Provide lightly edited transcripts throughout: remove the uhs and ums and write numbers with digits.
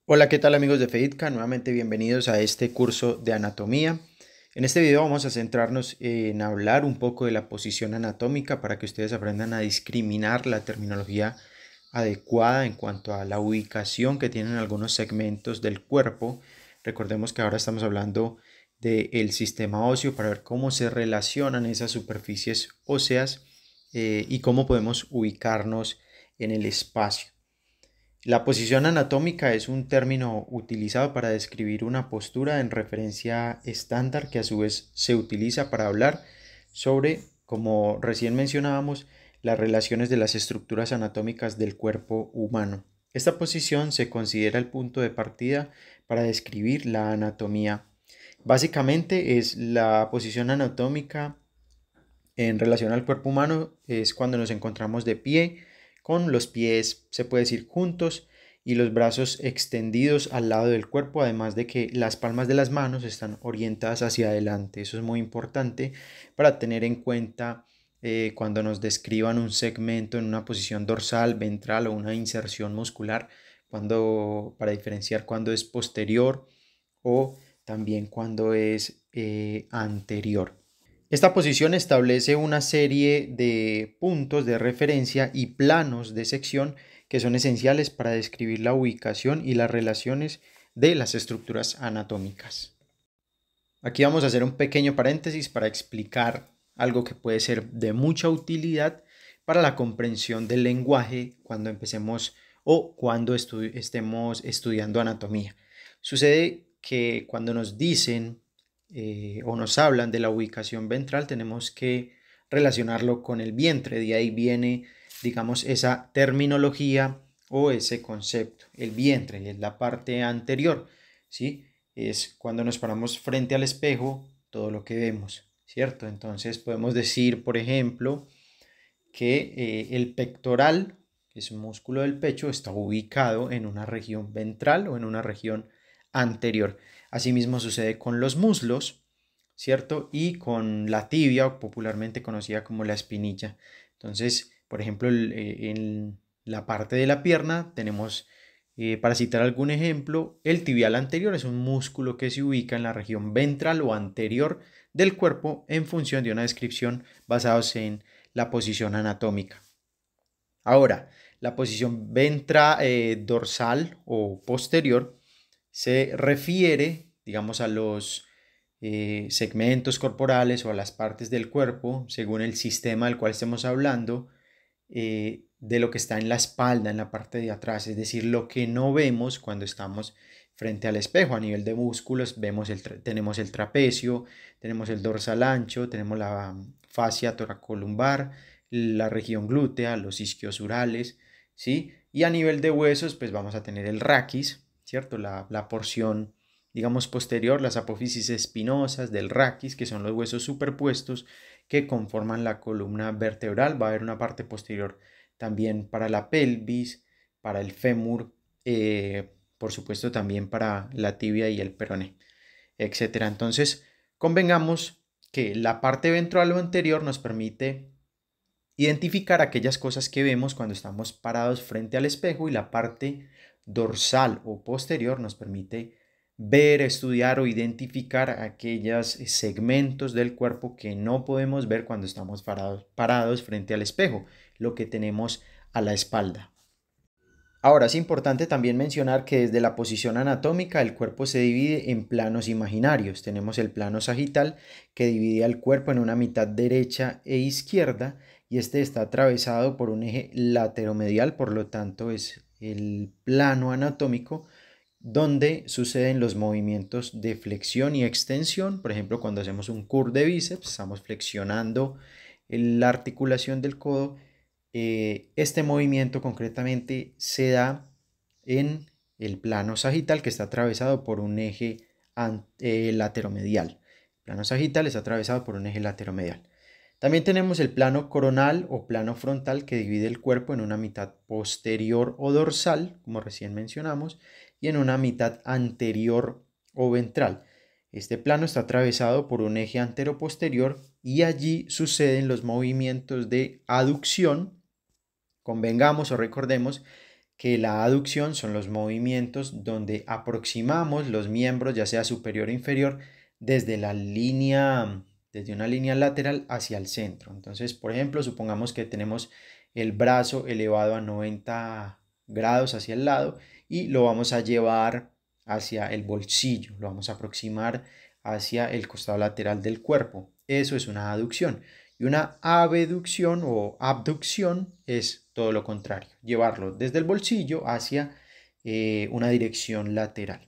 Hola, ¿qué tal amigos de FEITCA? Nuevamente bienvenidos a este curso de anatomía. En este video vamos a centrarnos en hablar un poco de la posición anatómica para que ustedes aprendan a discriminar la terminología adecuada en cuanto a la ubicación que tienen algunos segmentos del cuerpo. Recordemos que ahora estamos hablando del sistema óseo para ver cómo se relacionan esas superficies óseas y cómo podemos ubicarnos en el espacio. La posición anatómica es un término utilizado para describir una postura en referencia estándar que a su vez se utiliza para hablar sobre, como recién mencionábamos, las relaciones de las estructuras anatómicas del cuerpo humano. Esta posición se considera el punto de partida para describir la anatomía. Básicamente es la posición anatómica en relación al cuerpo humano, es cuando nos encontramos de pie, con los pies, se puede decir, juntos y los brazos extendidos al lado del cuerpo, además de que las palmas de las manos están orientadas hacia adelante. Eso es muy importante para tener en cuenta cuando nos describan un segmento en una posición dorsal, ventral o una inserción muscular, para diferenciar cuando es posterior o también cuando es anterior. Esta posición establece una serie de puntos de referencia y planos de sección que son esenciales para describir la ubicación y las relaciones de las estructuras anatómicas. Aquí vamos a hacer un pequeño paréntesis para explicar algo que puede ser de mucha utilidad para la comprensión del lenguaje cuando empecemos o cuando estemos estudiando anatomía. Sucede que cuando nos dicen o nos hablan de la ubicación ventral, tenemos que relacionarlo con el vientre. De ahí viene, digamos, esa terminología o ese concepto. El vientre es la parte anterior, ¿sí? Es cuando nos paramos frente al espejo, todo lo que vemos, ¿cierto? Entonces podemos decir, por ejemplo, que el pectoral, que es un músculo del pecho, está ubicado en una región ventral o en una región anterior. Asimismo sucede con los muslos, ¿cierto? Y con la tibia, popularmente conocida como la espinilla. Entonces, por ejemplo, en la parte de la pierna tenemos, para citar algún ejemplo, el tibial anterior es un músculo que se ubica en la región ventral o anterior del cuerpo en función de una descripción basados en la posición anatómica. Ahora, la posición dorsal o posterior se refiere, digamos, a los segmentos corporales o a las partes del cuerpo, según el sistema del cual estemos hablando, de lo que está en la espalda, en la parte de atrás, es decir, lo que no vemos cuando estamos frente al espejo. A nivel de músculos tenemos el trapecio, tenemos el dorsal ancho, tenemos la fascia toracolumbar, la región glútea, los isquiosurales, ¿sí? Y a nivel de huesos, pues vamos a tener el raquis, ¿cierto? La porción, digamos, posterior, las apófisis espinosas del raquis, que son los huesos superpuestos que conforman la columna vertebral. Va a haber una parte posterior también para la pelvis, para el fémur, por supuesto también para la tibia y el peroné, etcétera. Entonces, convengamos que la parte ventral o anterior nos permite identificar aquellas cosas que vemos cuando estamos parados frente al espejo, y la parte dorsal o posterior nos permite ver, estudiar o identificar aquellos segmentos del cuerpo que no podemos ver cuando estamos parados frente al espejo, lo que tenemos a la espalda. Ahora es importante también mencionar que desde la posición anatómica el cuerpo se divide en planos imaginarios. Tenemos el plano sagital, que divide al cuerpo en una mitad derecha e izquierda, y este está atravesado por un eje lateromedial. Por lo tanto es el plano anatómico donde suceden los movimientos de flexión y extensión. Por ejemplo, cuando hacemos un curl de bíceps, estamos flexionando la articulación del codo. Este movimiento concretamente se da en el plano sagital, que está atravesado por un eje lateromedial. El plano sagital está atravesado por un eje lateromedial. También tenemos el plano coronal o plano frontal, que divide el cuerpo en una mitad posterior o dorsal, como recién mencionamos, y en una mitad anterior o ventral. Este plano está atravesado por un eje anteroposterior y allí suceden los movimientos de aducción. Convengamos o recordemos que la aducción son los movimientos donde aproximamos los miembros, ya sea superior o inferior, desde desde una línea lateral hacia el centro. Entonces, por ejemplo, supongamos que tenemos el brazo elevado a 90 grados hacia el lado y lo vamos a llevar hacia el bolsillo, lo vamos a aproximar hacia el costado lateral del cuerpo. Eso es una aducción. Y una abducción o abducción es todo lo contrario, llevarlo desde el bolsillo hacia una dirección lateral.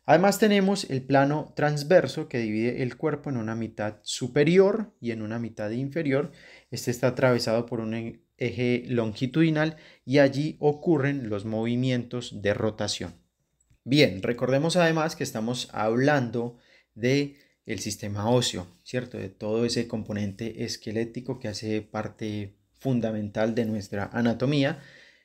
Además tenemos el plano transverso que divide el cuerpo en una mitad superior y en una mitad inferior. Este está atravesado por un eje longitudinal y allí ocurren los movimientos de rotación. Bien, recordemos además que estamos hablando de el sistema óseo, ¿cierto? De todo ese componente esquelético que hace parte fundamental de nuestra anatomía.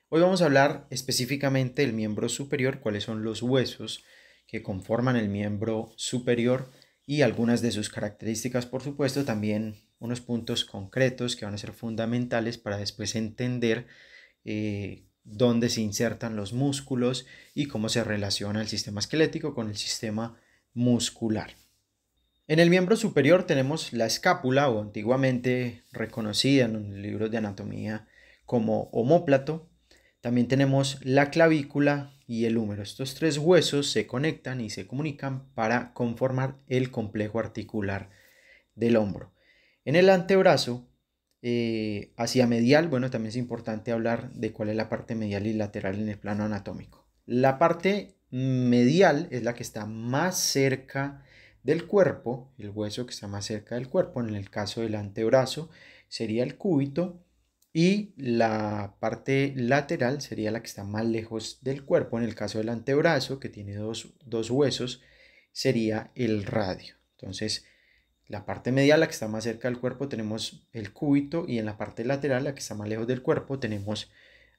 Hoy vamos a hablar específicamente del miembro superior, cuáles son los huesos que conforman el miembro superior y algunas de sus características, por supuesto, también unos puntos concretos que van a ser fundamentales para después entender dónde se insertan los músculos y cómo se relaciona el sistema esquelético con el sistema muscular. En el miembro superior tenemos la escápula, o antiguamente reconocida en los libros de anatomía como omóplato. También tenemos la clavícula y el húmero. Estos tres huesos se conectan y se comunican para conformar el complejo articular del hombro. En el antebrazo, hacia medial, bueno, también es importante hablar de cuál es la parte medial y lateral en el plano anatómico. La parte medial es la que está más cerca del cuerpo, el hueso que está más cerca del cuerpo. En el caso del antebrazo sería el cúbito, y la parte lateral sería la que está más lejos del cuerpo. En el caso del antebrazo, que tiene dos huesos, sería el radio. Entonces, la parte medial, la que está más cerca del cuerpo, tenemos el cúbito, y en la parte lateral, la que está más lejos del cuerpo, tenemos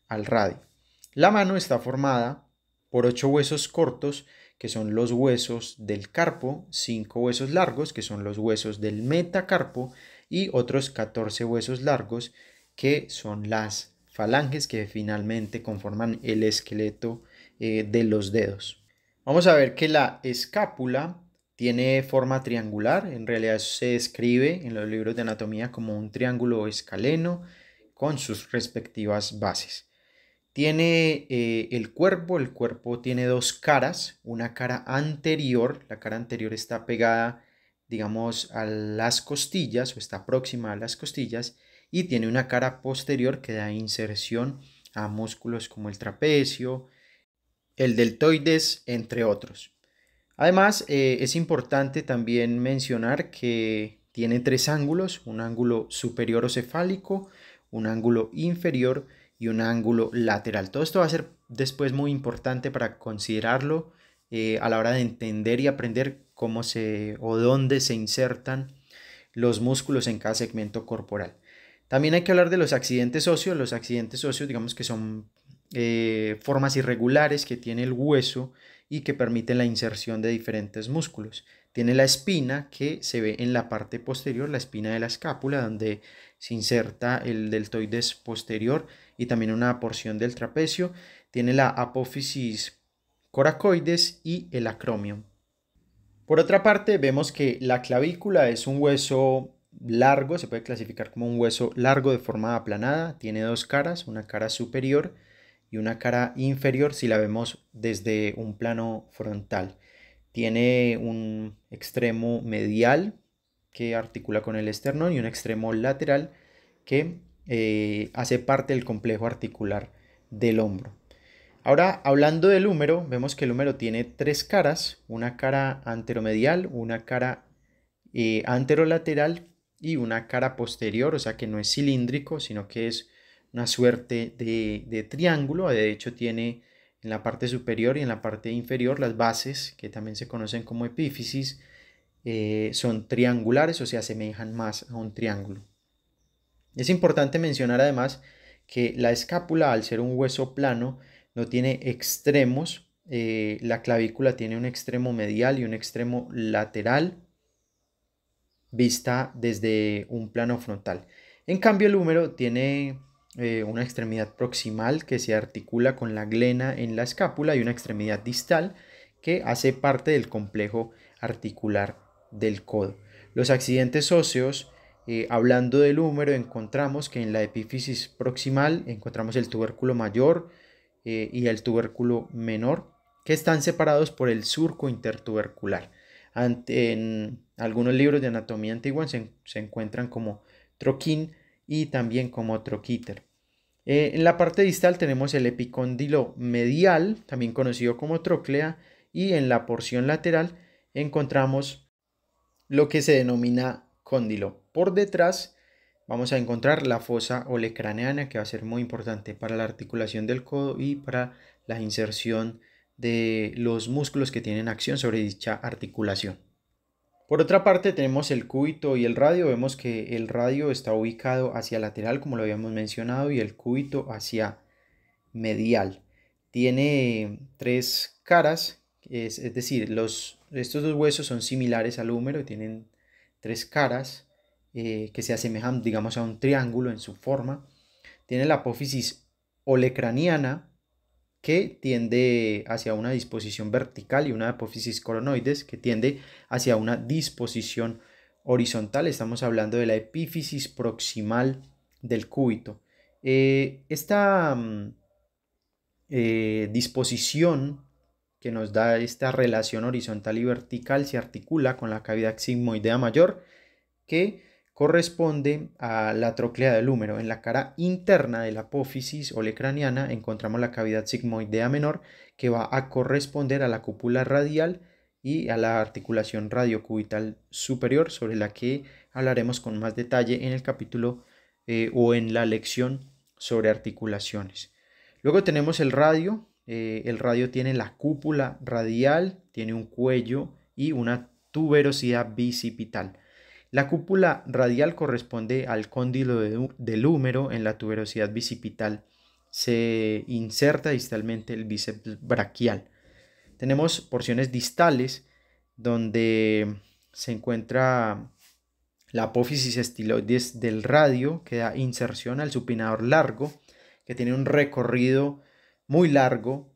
al radio. La mano está formada por 8 huesos cortos, que son los huesos del carpo, 5 huesos largos, que son los huesos del metacarpo, y otros 14 huesos largos, que son las falanges, que finalmente conforman el esqueleto de los dedos. Vamos a ver que la escápula tiene forma triangular. En realidad se describe en los libros de anatomía como un triángulo escaleno con sus respectivas bases. Tiene el cuerpo tiene dos caras, una cara anterior, la cara anterior está pegada, digamos, a las costillas, o está próxima a las costillas, y tiene una cara posterior que da inserción a músculos como el trapecio, el deltoides, entre otros. Además, es importante también mencionar que tiene tres ángulos: un ángulo superior o cefálico, un ángulo inferior y un ángulo lateral. Todo esto va a ser después muy importante para considerarlo a la hora de entender y aprender cómo o dónde se insertan los músculos en cada segmento corporal. También hay que hablar de los accidentes óseos. Los accidentes óseos, digamos que son formas irregulares que tiene el hueso y que permiten la inserción de diferentes músculos. Tiene la espina, que se ve en la parte posterior, la espina de la escápula, donde se inserta el deltoides posterior y también una porción del trapecio. Tiene la apófisis coracoides y el acromion. Por otra parte, vemos que la clavícula es un hueso largo, se puede clasificar como un hueso largo de forma aplanada. Tiene dos caras, una cara superior y una cara inferior si la vemos desde un plano frontal. Tiene un extremo medial que articula con el esternón y un extremo lateral que hace parte del complejo articular del hombro. Ahora, hablando del húmero, vemos que el húmero tiene tres caras: una cara anteromedial, una cara anterolateral y una cara posterior, o sea que no es cilíndrico, sino que es una suerte de triángulo. De hecho, tiene en la parte superior y en la parte inferior las bases, que también se conocen como epífisis, son triangulares o se asemejan más a un triángulo. Es importante mencionar además que la escápula, al ser un hueso plano, no tiene extremos. La clavícula tiene un extremo medial y un extremo lateral vista desde un plano frontal. En cambio, el húmero tiene una extremidad proximal que se articula con la glena en la escápula y una extremidad distal que hace parte del complejo articular del codo. Los accidentes óseos, hablando del húmero, encontramos que en la epífisis proximal encontramos el tubérculo mayor y el tubérculo menor, que están separados por el surco intertubercular. En algunos libros de anatomía antigua se encuentran como troquín y también como troquíter. En la parte distal tenemos el epicóndilo medial, también conocido como tróclea, y en la porción lateral encontramos lo que se denomina cóndilo. Por detrás vamos a encontrar la fosa olecraneana, que va a ser muy importante para la articulación del codo y para la inserción de los músculos que tienen acción sobre dicha articulación. Por otra parte tenemos el cúbito y el radio. Vemos que el radio está ubicado hacia lateral, como lo habíamos mencionado, y el cúbito hacia medial. Tiene tres caras, es decir, estos dos huesos son similares al húmero, tienen tres caras que se asemejan, digamos, a un triángulo en su forma. Tiene la apófisis olecraniana, que tiende hacia una disposición vertical, y una apófisis coronoides que tiende hacia una disposición horizontal. Estamos hablando de la epífisis proximal del cúbito. Esta disposición que nos da esta relación horizontal y vertical se articula con la cavidad sigmoidea mayor, que corresponde a la tróclea del húmero. En la cara interna de la apófisis olecraniana encontramos la cavidad sigmoidea menor, que va a corresponder a la cúpula radial y a la articulación radiocubital superior, sobre la que hablaremos con más detalle en el capítulo o en la lección sobre articulaciones. Luego tenemos el radio. El radio tiene la cúpula radial, tiene un cuello y una tuberosidad bicipital. La cúpula radial corresponde al cóndilo del húmero. En la tuberosidad bicipital se inserta distalmente el bíceps braquial. Tenemos porciones distales donde se encuentra la apófisis estiloides del radio, que da inserción al supinador largo, que tiene un recorrido muy largo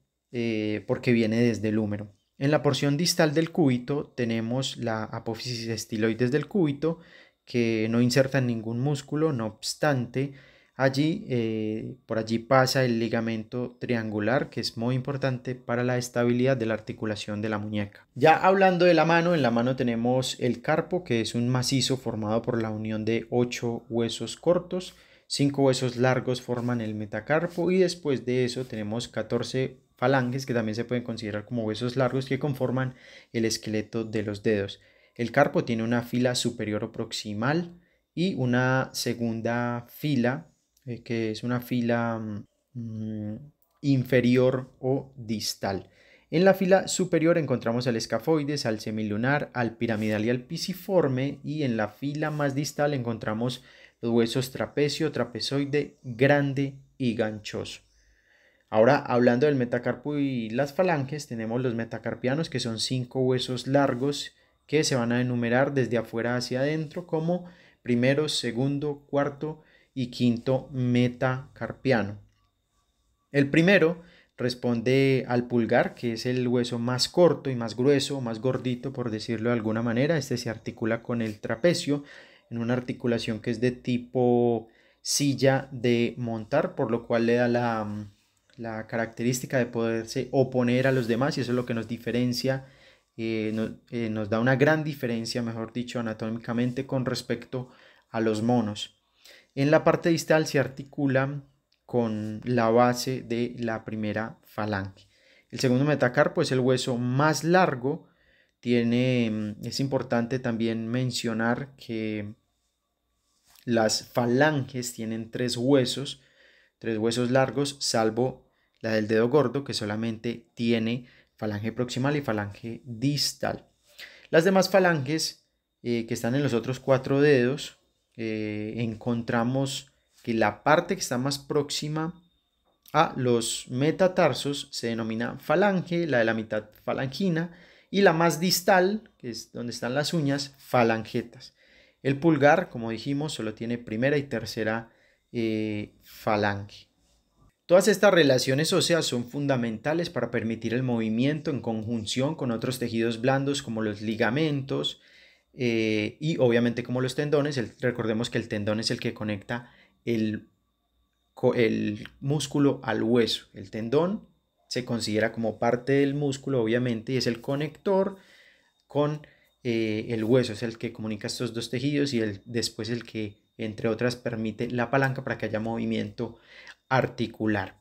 porque viene desde el húmero. En la porción distal del cúbito tenemos la apófisis estiloides del cúbito, que no inserta en ningún músculo. No obstante, por allí pasa el ligamento triangular, que es muy importante para la estabilidad de la articulación de la muñeca. Ya hablando de la mano, en la mano tenemos el carpo, que es un macizo formado por la unión de 8 huesos cortos. 5 huesos largos forman el metacarpo, y después de eso tenemos 14 falanges, que también se pueden considerar como huesos largos, que conforman el esqueleto de los dedos. El carpo tiene una fila superior o proximal y una segunda fila, que es una fila inferior o distal. En la fila superior encontramos al escafoides, al semilunar, al piramidal y al pisiforme, y en la fila más distal encontramos los huesos trapecio, trapezoide, grande y ganchoso. Ahora, hablando del metacarpo y las falanges, tenemos los metacarpianos, que son 5 huesos largos que se van a enumerar desde afuera hacia adentro como primero, segundo, cuarto y quinto metacarpiano. El primero responde al pulgar, que es el hueso más corto y más grueso, más gordito, por decirlo de alguna manera. Este se articula con el trapecio en una articulación que es de tipo silla de montar, por lo cual le da la característica de poderse oponer a los demás, y eso es lo que nos diferencia, nos da una gran diferencia, mejor dicho, anatómicamente con respecto a los monos. En la parte distal se articula con la base de la primera falange. El segundo metacarpo es el hueso más largo. Es importante también mencionar que las falanges tienen 3 huesos largos, salvo la del dedo gordo, que solamente tiene falange proximal y falange distal. Las demás falanges que están en los otros 4 dedos, encontramos que la parte que está más próxima a los metatarsos se denomina falange, la de la mitad falangina, y la más distal, que es donde están las uñas, falangetas. El pulgar, como dijimos, solo tiene primera y tercera falange. Todas estas relaciones óseas son fundamentales para permitir el movimiento en conjunción con otros tejidos blandos como los ligamentos y obviamente como los tendones. Recordemos que el tendón es el que conecta el músculo al hueso. El tendón se considera como parte del músculo obviamente y es el conector con el hueso, es el que comunica estos dos tejidos y después el que entre otras permite la palanca para que haya movimiento articular.